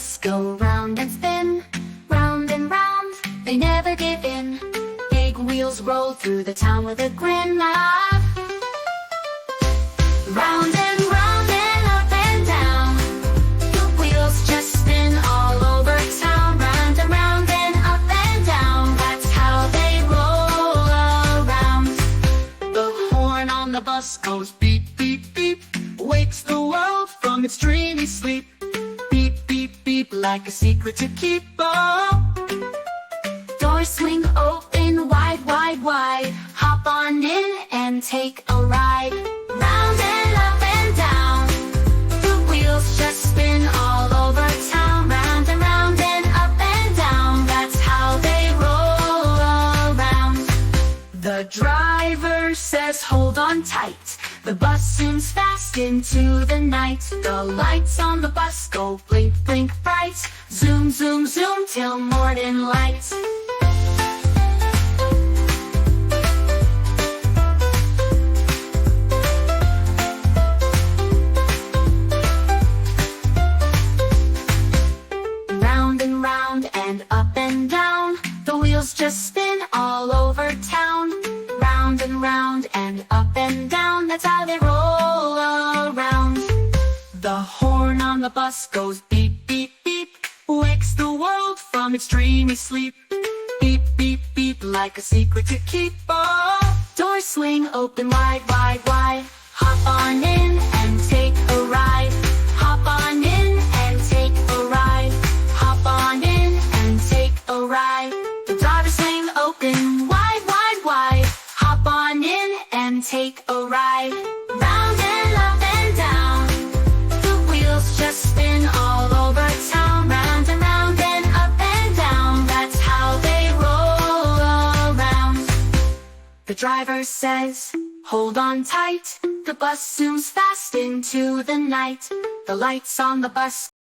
bus go round and spin, round and round, they never give in. Big wheels roll through the town with a grin. Round and round and up and down, the wheels just spin all over town. Round and up and down, that's how they roll around. The horn on the bus goes beep, beep, beep, wakes the world from its dreamy sleep. Beep, beep, beep, like a secret to keep. Doors swing open wide, wide, wide. Hop on in and take a ride. Round and up and down, the wheels just spin all over town. Round and up and down, that's how they roll around. The driver says hold on tight, the bus zooms fast into the night. The lights on the bus go blink, blink bright. Zoom, zoom, zoom till morning light. Round and round and up and down, the wheels just spin all over town. Round and up and down, that's how they roll around. The horn on the bus goes beep, beep, beep, wakes the world from its dreamy sleep. Beep, beep, beep, like a secret to keep. Doors swing open wide, wide, wide. Hop on in and take a ride. Hop on in and take a ride. Hop on in and take a ride. The doors swing open wide, wide, wide. Hop on in and take a ride. Round and up and down, the wheels just spin all over town. Round and up and down, that's how they roll around. The driver says, hold on tight, the bus zooms fast into the night. The lights on the bus